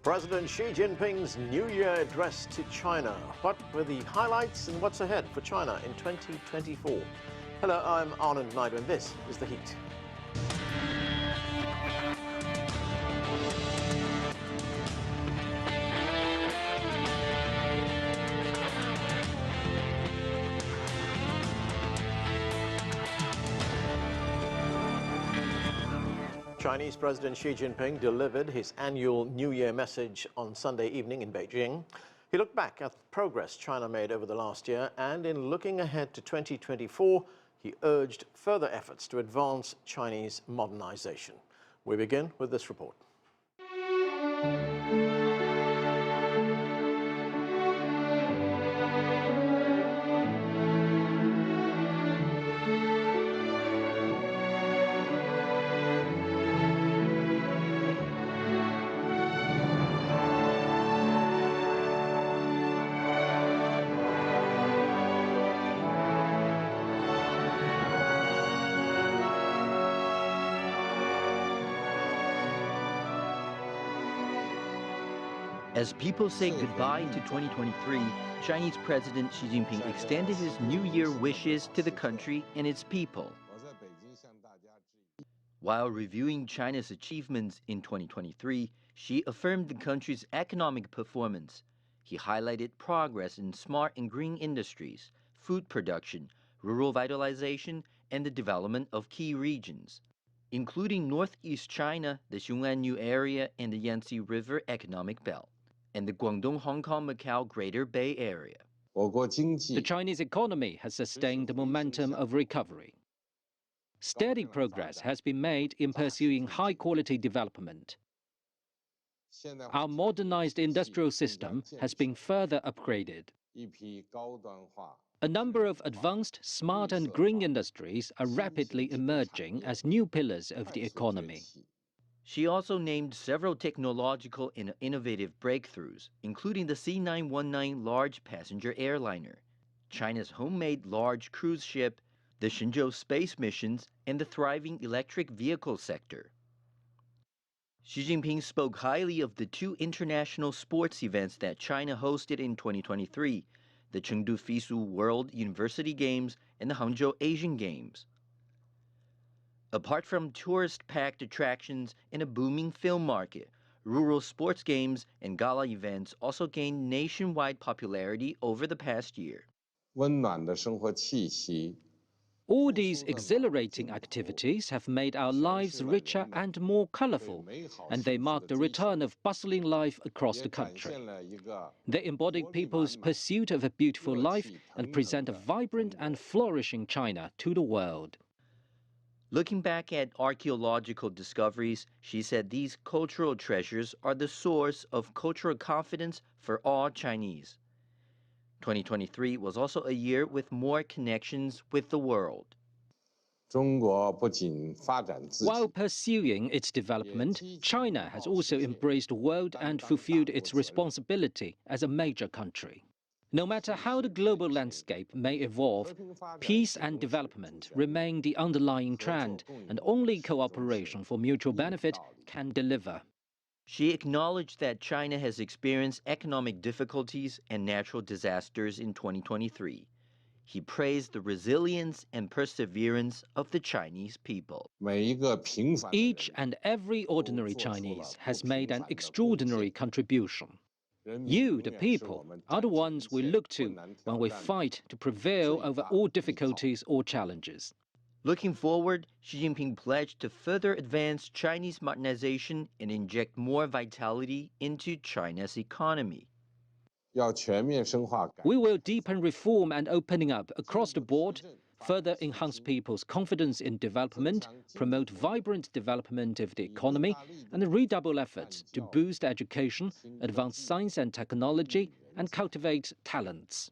President Xi Jinping's New Year address to China. What were the highlights and what's ahead for China in 2024? Hello, I'm Anand Naidu and this is The Heat. Chinese President Xi Jinping delivered his annual New Year message on Sunday evening in Beijing. He looked back at the progress China made over the last year, and in looking ahead to 2024, he urged further efforts to advance Chinese modernization. We begin with this report. As people say goodbye to 2023, Chinese President Xi Jinping extended his New Year wishes to the country and its people. While reviewing China's achievements in 2023, Xi affirmed the country's economic performance. He highlighted progress in smart and green industries, food production, rural vitalization, and the development of key regions, including northeast China, the Xiong'an area, and the Yangtze River Economic Belt, and the Guangdong, Hong Kong, Macau Greater Bay Area. The Chinese economy has sustained the momentum of recovery. Steady progress has been made in pursuing high-quality development. Our modernized industrial system has been further upgraded. A number of advanced, smart and green industries are rapidly emerging as new pillars of the economy. She also named several technological and innovative breakthroughs, including the C919 large passenger airliner, China's homemade large cruise ship, the Shenzhou space missions, and the thriving electric vehicle sector. Xi Jinping spoke highly of the two international sports events that China hosted in 2023, the Chengdu Fisu World University Games and the Hangzhou Asian Games. Apart from tourist-packed attractions and a booming film market, rural sports games and gala events also gained nationwide popularity over the past year. All these exhilarating activities have made our lives richer and more colorful, and they mark the return of bustling life across the country. They embody people's pursuit of a beautiful life and present a vibrant and flourishing China to the world. Looking back at archaeological discoveries, she said these cultural treasures are the source of cultural confidence for all Chinese. 2023 was also a year with more connections with the world. While pursuing its development, China has also embraced the world and fulfilled its responsibility as a major country. No matter how the global landscape may evolve, peace and development remain the underlying trend, and only cooperation for mutual benefit can deliver. She acknowledged that China has experienced economic difficulties and natural disasters in 2023. He praised the resilience and perseverance of the Chinese people. Each and every ordinary Chinese has made an extraordinary contribution. You, the people, are the ones we look to when we fight to prevail over all difficulties or challenges. Looking forward, Xi Jinping pledged to further advance Chinese modernization and inject more vitality into China's economy. We will deepen reform and opening up across the board, further enhance people's confidence in development, promote vibrant development of the economy, and redouble efforts to boost education, advance science and technology, and cultivate talents.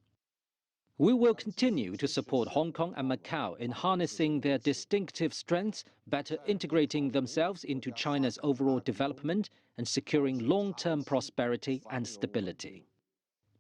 We will continue to support Hong Kong and Macau in harnessing their distinctive strengths, better integrating themselves into China's overall development, and securing long-term prosperity and stability.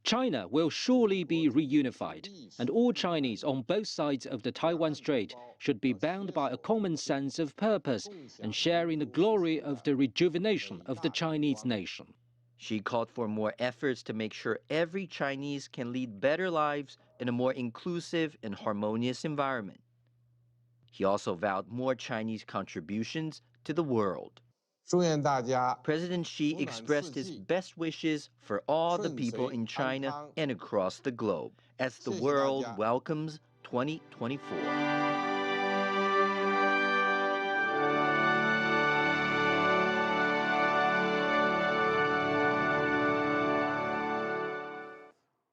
China will surely be reunified, and all Chinese on both sides of the Taiwan Strait should be bound by a common sense of purpose and sharing the glory of the rejuvenation of the Chinese nation. Xi called for more efforts to make sure every Chinese can lead better lives in a more inclusive and harmonious environment. He also vowed more Chinese contributions to the world. President Xi expressed his best wishes for all the people in China and across the globe as the world welcomes 2024.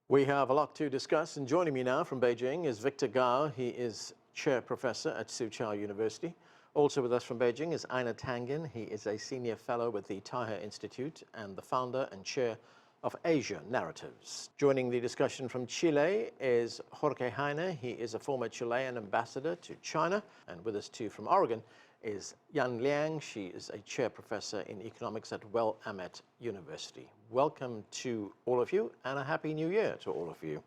We have a lot to discuss, and joining me now from Beijing is Victor Gao. He is Chair Professor at Soochow University. Also with us from Beijing is Einar Tangen. He is a Senior Fellow with the Taihe Institute and the founder and chair of Asia Narratives. Joining the discussion from Chile is Jorge Heine. He is a former Chilean ambassador to China. And with us too from Oregon is Liang. She is a chair professor in economics at Willamette University. Welcome to all of you, and a happy new year to all of you.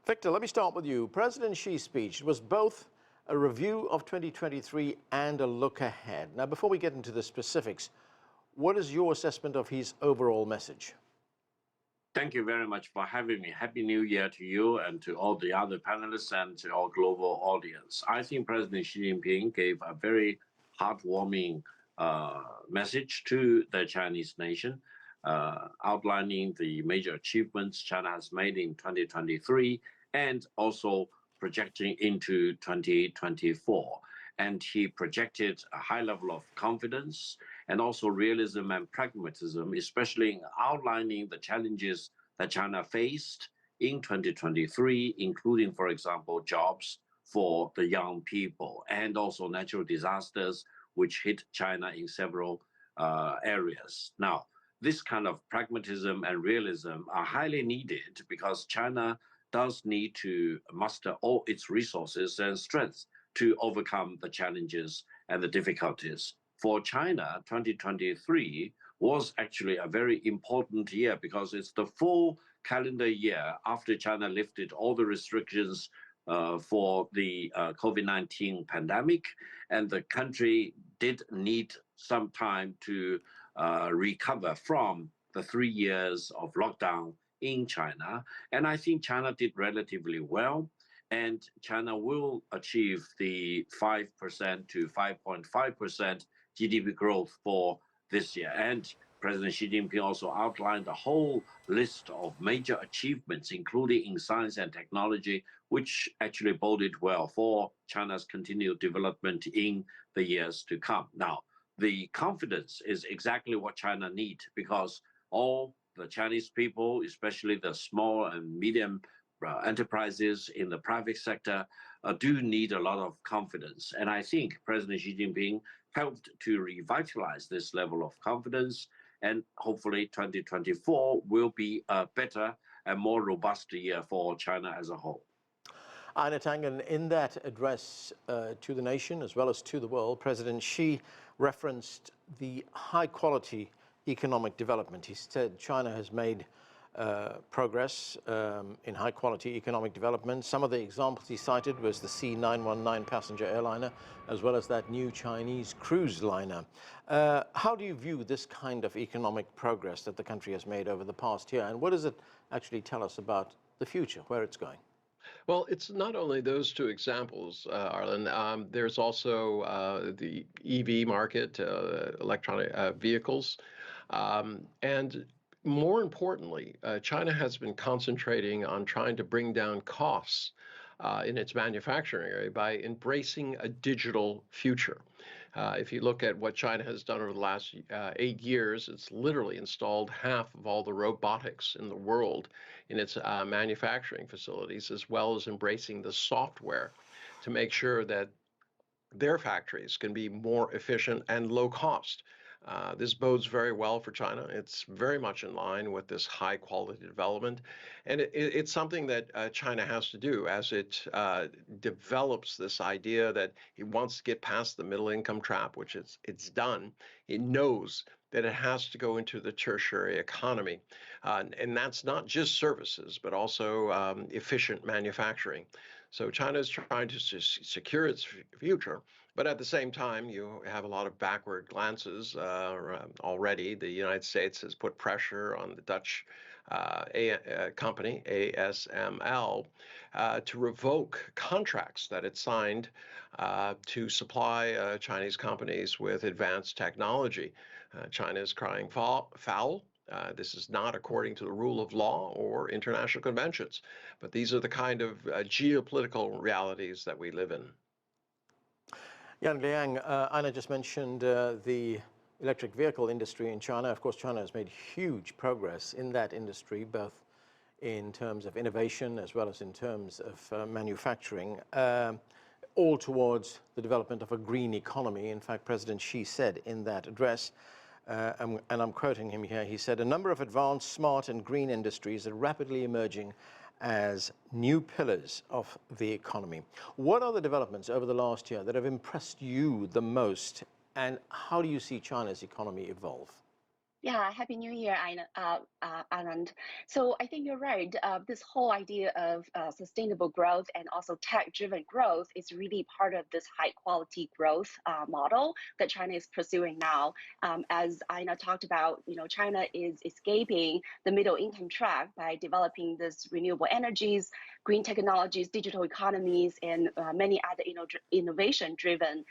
Victor, let me start with you. President Xi's speech was both a review of 2023 and a look ahead. Now, before we get into the specifics, what is your assessment of his overall message? Thank you very much for having me. Happy New Year to you and to all the other panelists and to our global audience. I think President Xi Jinping gave a very heartwarming message to the Chinese nation, outlining the major achievements China has made in 2023 and also projecting into 2024. And he projected a high level of confidence and also realism and pragmatism, especially in outlining the challenges that China faced in 2023, including, for example, jobs for the young people and also natural disasters, which hit China in several areas. Now, this kind of pragmatism and realism are highly needed because China does need to muster all its resources and strengths to overcome the challenges and the difficulties. For China, 2023 was actually a very important year because it's the full calendar year after China lifted all the restrictions for the COVID-19 pandemic, and the country did need some time to recover from the 3 years of lockdown in China. And I think China did relatively well, and China will achieve the 5% to 5.5% GDP growth for this year. And President Xi Jinping also outlined a whole list of major achievements, including in science and technology, which actually boded well for China's continued development in the years to come. Now, the confidence is exactly what China needs because all the Chinese people, especially the small and medium enterprises in the private sector, do need a lot of confidence. And I think President Xi Jinping helped to revitalize this level of confidence. And hopefully 2024 will be a better and more robust year for China as a whole. Einar Tangen, in that address to the nation as well as to the world, President Xi referenced the high-quality economic development. He said China has made progress in high-quality economic development. Some of the examples he cited was the C919 passenger airliner, as well as that new Chinese cruise liner. How do you view this kind of economic progress that the country has made over the past year, and what does it actually tell us about the future, where it's going? Well, it's not only those two examples, Arlen. There's also the EV market, electronic vehicles, and more importantly, China has been concentrating on trying to bring down costs in its manufacturing area by embracing a digital future. If you look at what China has done over the last 8 years, it's literally installed half of all the robotics in the world in its manufacturing facilities, as well as embracing the software to make sure that their factories can be more efficient and low cost. This bodes very well for China. It's very much in line with this high quality development. And it's something that China has to do as it develops this idea that it wants to get past the middle income trap, which it's done. It knows that it has to go into the tertiary economy. And that's not just services, but also efficient manufacturing. So China is trying to secure its future. But at the same time, you have a lot of backward glances. Already, the United States has put pressure on the Dutch company, ASML, to revoke contracts that it signed to supply Chinese companies with advanced technology. China is crying foul. This is not according to the rule of law or international conventions, but these are the kind of geopolitical realities that we live in. Liang, Einar just mentioned the electric vehicle industry in China. Of course, China has made huge progress in that industry, both in terms of innovation as well as in terms of manufacturing, all towards the development of a green economy. In fact, President Xi said in that address, and I'm quoting him here, he said, "A number of advanced, smart and green industries are rapidly emerging as new pillars of the economy." What are the developments over the last year that have impressed you the most, and how do you see China's economy evolve? Yeah, Happy New Year, Anand. So I think you're right. This whole idea of sustainable growth and also tech-driven growth is really part of this high-quality growth model that China is pursuing now. As Einar talked about, China is escaping the middle-income trap by developing this renewable energies, green technologies, digital economies, and many other innovation-driven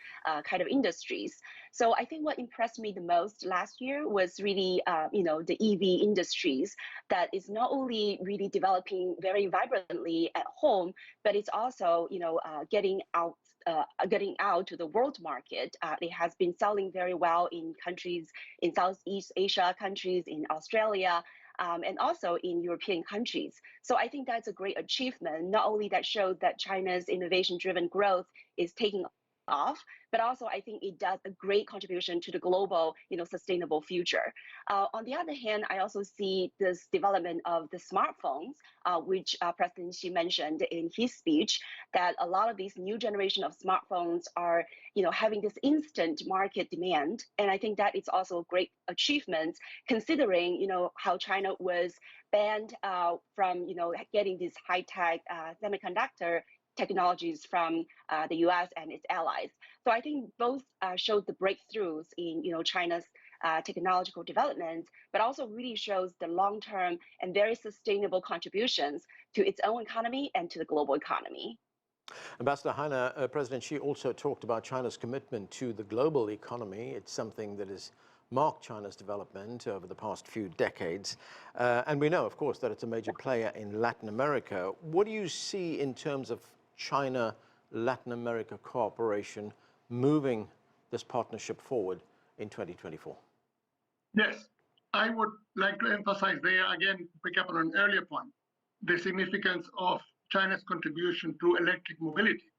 kind of industries. So I think what impressed me the most last year was really the EV industries that is not only really developing very vibrantly at home, but it's also getting out to the world market. It has been selling very well in countries in Southeast Asia, countries in Australia, and also in European countries. So I think that's a great achievement. Not only that shows that China's innovation-driven growth is taking off, but also I think it does a great contribution to the global, sustainable future. On the other hand, I also see this development of the smartphones, which President Xi mentioned in his speech, that a lot of these new generation of smartphones are, having this instant market demand, and I think that it's also a great achievement considering, how China was banned from, getting these high-tech semiconductor technologies from the U.S. and its allies. So I think both showed the breakthroughs in China's technological development, but also really shows the long-term and very sustainable contributions to its own economy and to the global economy. Ambassador Heine, President Xi also talked about China's commitment to the global economy. It's something that has marked China's development over the past few decades. And we know, of course, that it's a major player in Latin America. What do you see in terms of China-Latin America cooperation moving this partnership forward in 2024? Yes, I would like to emphasize there again, pick up on an earlier point, the significance of China's contribution to electric mobility.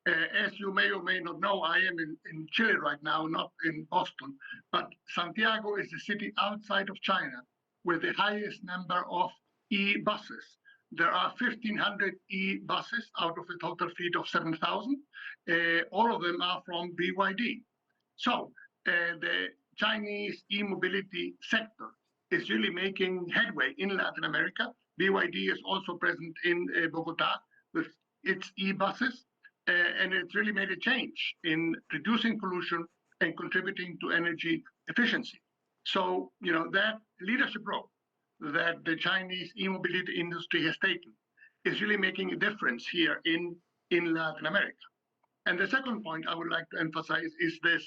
As you may or may not know, I am in Chile right now, not in Boston, but Santiago is the city outside of China with the highest number of e-buses. There are 1,500 e-buses out of a total fleet of 7,000. All of them are from BYD. So the Chinese e-mobility sector is really making headway in Latin America. BYD is also present in Bogota with its e-buses, and it's really made a change in reducing pollution and contributing to energy efficiency. So, that leadership role that the Chinese e-mobility industry has taken is really making a difference here in Latin America. And the second point I would like to emphasize is this.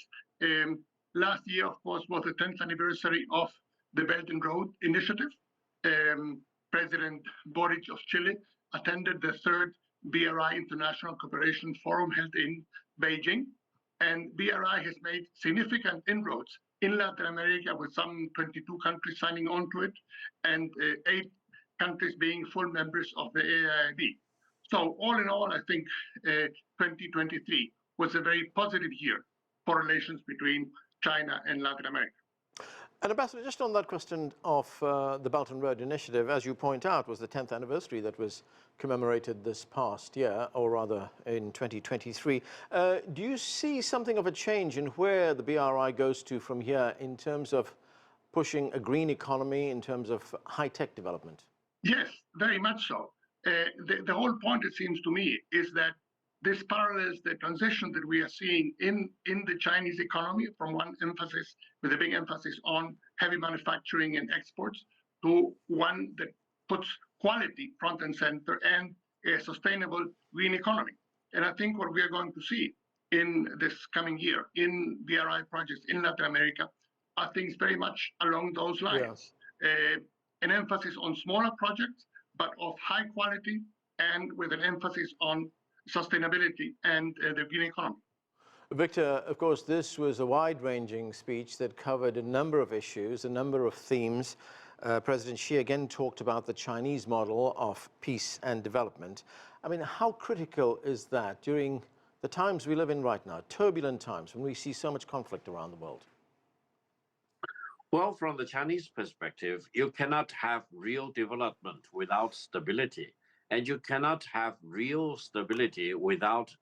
Last year, of course, was the 10th anniversary of the Belt and Road Initiative. President Boric of Chile attended the third BRI International Cooperation Forum held in Beijing. And BRI has made significant inroads in Latin America with some 22 countries signing on to it and 8 countries being full members of the AIIB. So all in all, I think 2023 was a very positive year for relations between China and Latin America. And Ambassador, just on that question of the Belt and Road Initiative, as you point out, was the 10th anniversary that was commemorated this past year, or rather in 2023. Do you see something of a change in where the BRI goes to from here in terms of pushing a green economy, in terms of high-tech development? Yes, very much so. The whole point, it seems to me, is that this parallels the transition that we are seeing in the Chinese economy from one emphasis, with a big emphasis on heavy manufacturing and exports, to one that puts quality front and center and a sustainable green economy. And I think what we are going to see in this coming year in BRI projects in Latin America are things very much along those lines. An emphasis on smaller projects, but of high quality and with an emphasis on sustainability and the green economy. Victor, of course, this was a wide-ranging speech that covered a number of issues, a number of themes. President Xi again talked about the Chinese model of peace and development. I mean, how critical is that during the times we live in right now, turbulent times, when we see so much conflict around the world? Well, from the Chinese perspective, you cannot have real development without stability, and you cannot have real stability without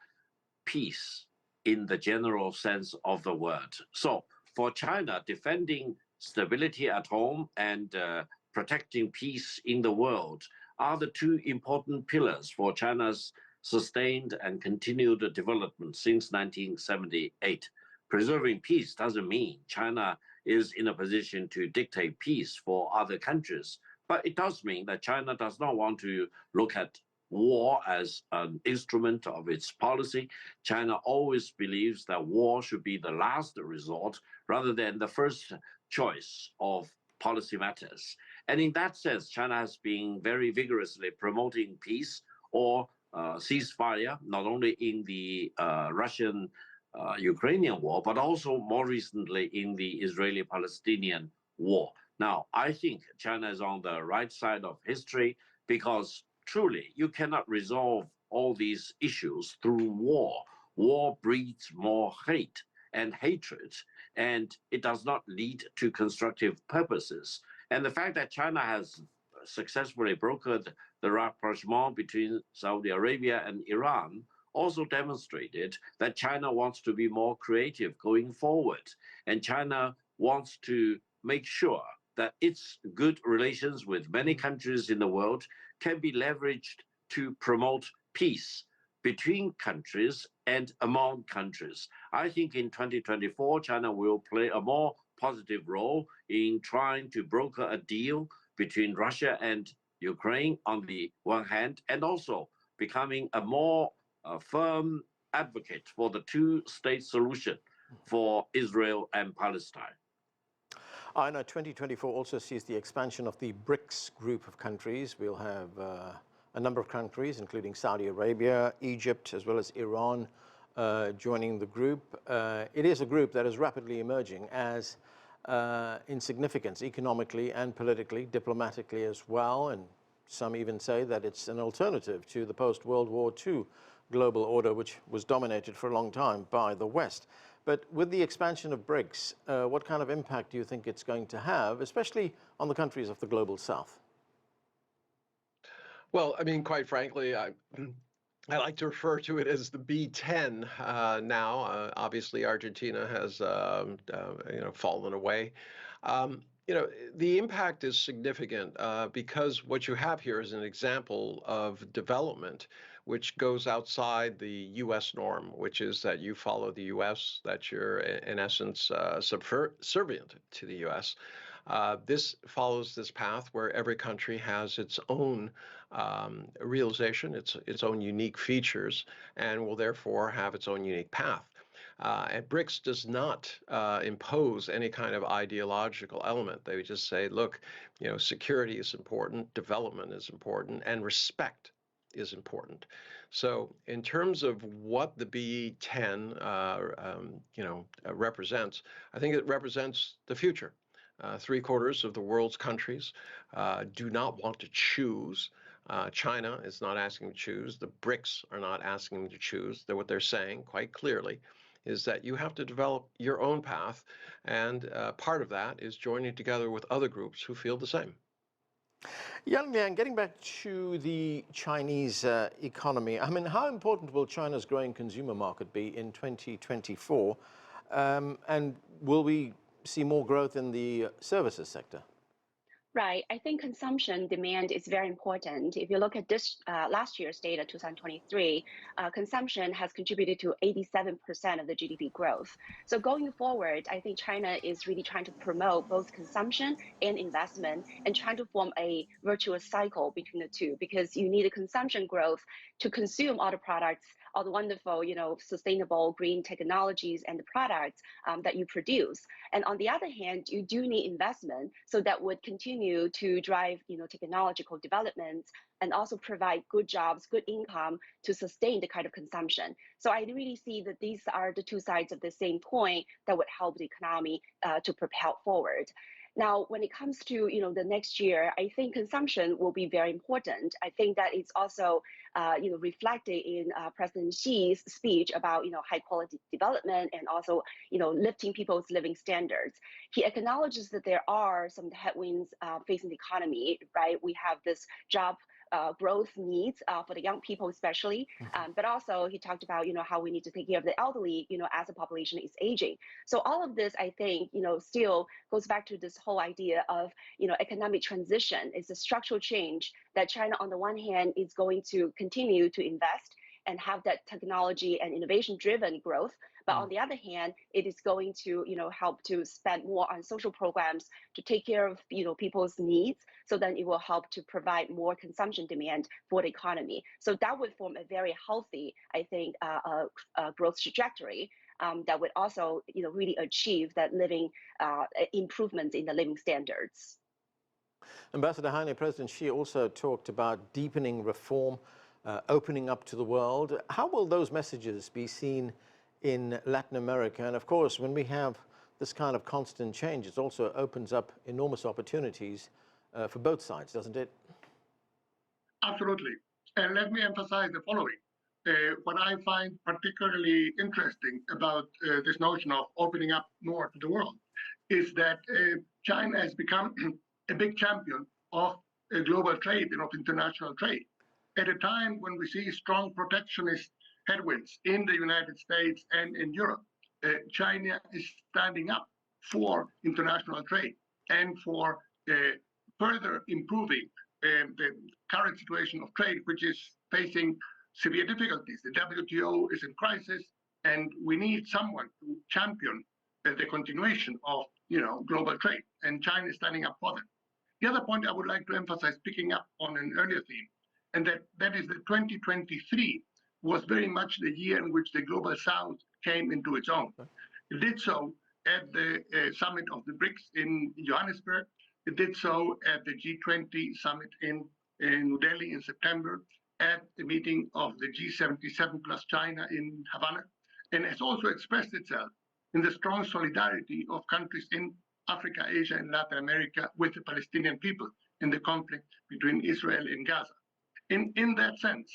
peace in the general sense of the word. So for China, defending stability at home and protecting peace in the world are the two important pillars for China's sustained and continued development since 1978. Preserving peace doesn't mean China is in a position to dictate peace for other countries, but it does mean that China does not want to look at war as an instrument of its policy. China always believes that war should be the last resort rather than the first choice of policy matters. And in that sense, China has been very vigorously promoting peace or ceasefire, not only in the Russian-Ukrainian war, but also more recently in the Israeli-Palestinian war. Now, I think China is on the right side of history because truly you cannot resolve all these issues through war. War breeds more hate and hatred, and it does not lead to constructive purposes. And the fact that China has successfully brokered the rapprochement between Saudi Arabia and Iran also demonstrated that China wants to be more creative going forward. And China wants to make sure that its good relations with many countries in the world can be leveraged to promote peace between countries and among countries. I think in 2024, China will play a more positive role in trying to broker a deal between Russia and Ukraine on the one hand, and also becoming a more firm advocate for the two-state solution for Israel and Palestine. I know 2024 also sees the expansion of the BRICS group of countries. We'll have a number of countries, including Saudi Arabia, Egypt, as well as Iran, joining the group. It is a group that is rapidly emerging as in significance economically and politically, diplomatically as well, and some even say that it's an alternative to the post-World War II global order, which was dominated for a long time by the West. But with the expansion of BRICS, what kind of impact do you think it's going to have, especially on the countries of the global South? Well, I mean, quite frankly, I like to refer to it as the B10 now. Obviously, Argentina has fallen away. The impact is significant because what you have here is an example of development which goes outside the U.S. norm, which is that you follow the U.S., that you're, in essence, subservient to the U.S. This follows this path where every country has its own realization, its own unique features, and will therefore have its own unique path. And BRICS does not impose any kind of ideological element. They just say, look, security is important, development is important, and respect is important. So in terms of what the B10 represents, I think it represents the future. 3/4 of the world's countries do not want to choose. China is not asking to choose. The BRICS are not asking them to choose. What they're saying quite clearly is that you have to develop your own path, and part of that is joining together with other groups who feel the same. Liang, getting back to the Chinese economy, I mean, how important will China's growing consumer market be in 2024? And will we see more growth in the services sector? Right. I think consumption demand is very important. If you look at this last year's data, 2023, consumption has contributed to 87% of the GDP growth. So going forward, I think China is really trying to promote both consumption and investment and trying to form a virtuous cycle between the two, because you need a consumption growth to consume all the products, all the wonderful, sustainable green technologies and the products that you produce. And on the other hand, you do need investment, so that would continue to drive, technological developments and also provide good jobs, good income to sustain the kind of consumption. So I really see that these are the two sides of the same coin that would help the economy to propel forward. Now, when it comes to the next year, I think consumption will be very important. I think that it's also reflected in President Xi's speech about high quality development and also lifting people's living standards. He acknowledges that there are some headwinds facing the economy. Right, we have this job growth needs for the young people especially, but also he talked about how we need to take care of the elderly as the population is aging. So all of this, I think, still goes back to this whole idea of economic transition. It's a structural change that China on the one hand is going to continue to invest and have that technology and innovation driven growth. But on the other hand, it is going to, help to spend more on social programs to take care of, people's needs. So then it will help to provide more consumption demand for the economy. So that would form a very healthy, I think, growth trajectory that would also, really achieve that living improvements in the living standards. Ambassador Heine, President Xi also talked about deepening reform, opening up to the world. How will those messages be seen in Latin America? And of course, when we have this kind of constant change, it also opens up enormous opportunities for both sides, doesn't it? Absolutely. And let me emphasize the following. What I find particularly interesting about this notion of opening up more to the world is that China has become a big champion of global trade and of international trade. At a time when we see strong protectionist headwinds in the United States and in Europe, China is standing up for international trade and for further improving the current situation of trade, which is facing severe difficulties. The WTO is in crisis, and we need someone to champion the continuation of global trade, and China is standing up for them. The other point I would like to emphasize, picking up on an earlier theme, and that is that 2023 was very much the year in which the Global South came into its own. It did so at the summit of the BRICS in Johannesburg. It did so at the G20 summit in New Delhi in September, at the meeting of the G77 plus China in Havana, and has also expressed itself in the strong solidarity of countries in Africa, Asia, and Latin America with the Palestinian people in the conflict between Israel and Gaza. In that sense,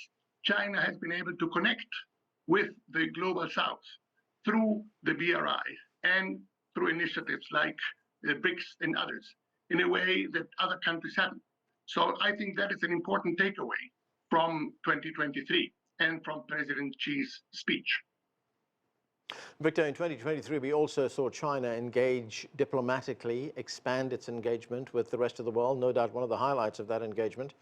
China has been able to connect with the Global South through the BRI and through initiatives like the BRICS and others in a way that other countries haven't. So I think that is an important takeaway from 2023 and from President Xi's speech. Victor, in 2023, we also saw China engage diplomatically, expand its engagement with the rest of the world. No doubt one of the highlights of that engagement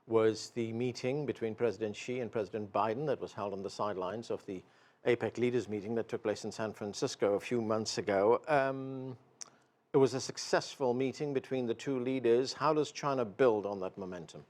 was the meeting between President Xi and President Biden that was held on the sidelines of the APEC leaders meeting that took place in San Francisco a few months ago. It was a successful meeting between the two leaders. How does China build on that momentum?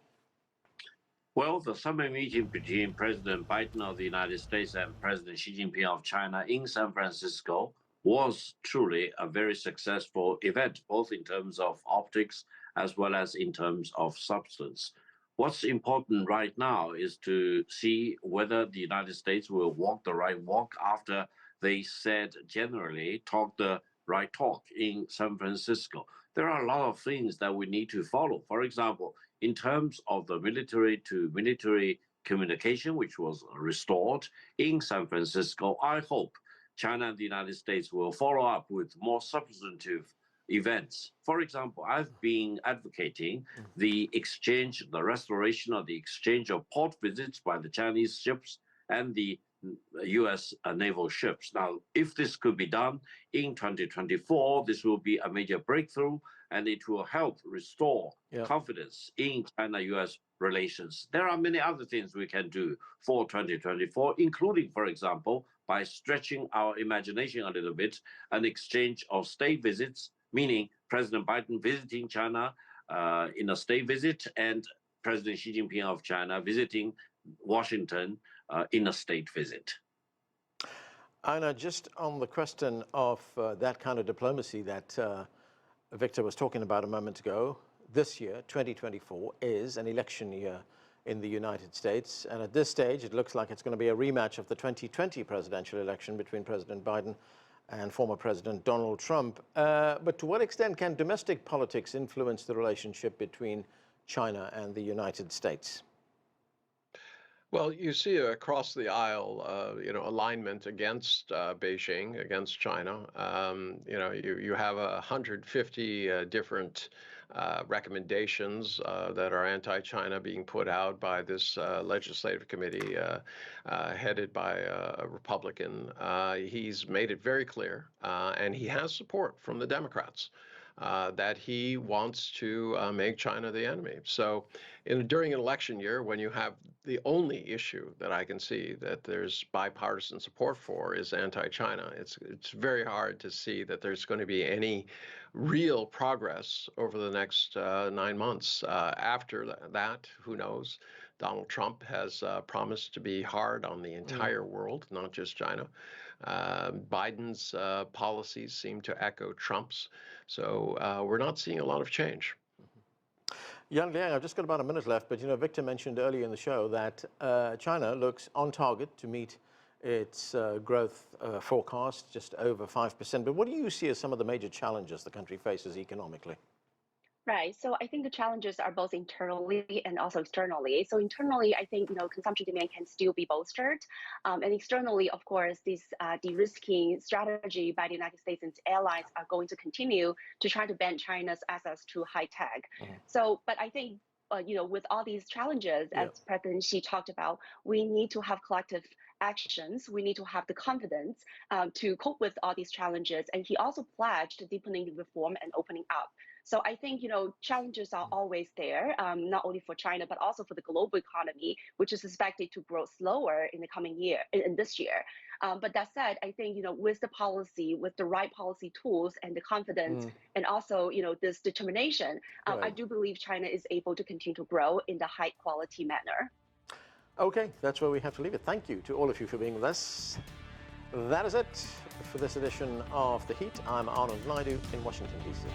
Well, the summit meeting between President Biden of the United States and President Xi Jinping of China in San Francisco was truly a very successful event, both in terms of optics as well as in terms of substance. What's important right now is to see whether the United States will walk the right walk after they said generally talk the right talk in San Francisco. There are a lot of things that we need to follow. For example, in terms of the military to military communication, which was restored in San Francisco, I hope China and the United States will follow up with more substantive events. For example, I've been advocating the exchange, the restoration of the exchange of port visits by the Chinese ships and the U.S. naval ships. Now, if this could be done in 2024, this will be a major breakthrough, and it will help restore confidence in China-U.S. relations. There are many other things we can do for 2024, including, for example, by stretching our imagination a little bit, an exchange of state visits, meaning President Biden visiting China in a state visit and President Xi Jinping of China visiting Washington in a state visit. Einar, just on the question of that kind of diplomacy that Victor was talking about a moment ago, this year, 2024, is an election year in the United States. And at this stage, it looks like it's going to be a rematch of the 2020 presidential election between President Biden and former President Donald Trump. But to what extent can domestic politics influence the relationship between China and the United States? Well, you see across the aisle, alignment against Beijing, against China. You have 150 different recommendations that are anti-China being put out by this legislative committee headed by a Republican. He's made it very clear, and he has support from the Democrats, that he wants to make China the enemy. So during an election year, when you have the only issue that I can see that there's bipartisan support for is anti-China, it's very hard to see that there's going to be any real progress over the next 9 months. After that, who knows? Donald Trump has promised to be hard on the entire world, not just China. Biden's policies seem to echo Trump's. So we're not seeing a lot of change. Liang, I've just got about a minute left, but Victor mentioned earlier in the show that China looks on target to meet its growth forecast, just over 5%. But what do you see as some of the major challenges the country faces economically? Right. So I think the challenges are both internally and also externally. So internally, I think consumption demand can still be bolstered, and externally, of course, this de-risking strategy by the United States and its allies are going to continue to try to ban China's access to high tech. So, but I think with all these challenges, as President Xi talked about, we need to have collective actions. We need to have the confidence to cope with all these challenges. And he also pledged deepening reform and opening up. So I think, challenges are always there, not only for China, but also for the global economy, which is expected to grow slower in the coming year, in this year. But that said, I think, with the policy, with the right policy tools and the confidence, and also, this determination, I do believe China is able to continue to grow in the high quality manner. Okay, that's where we have to leave it. Thank you to all of you for being with us. That is it for this edition of The Heat. I'm Arnold Naidu in Washington, D.C.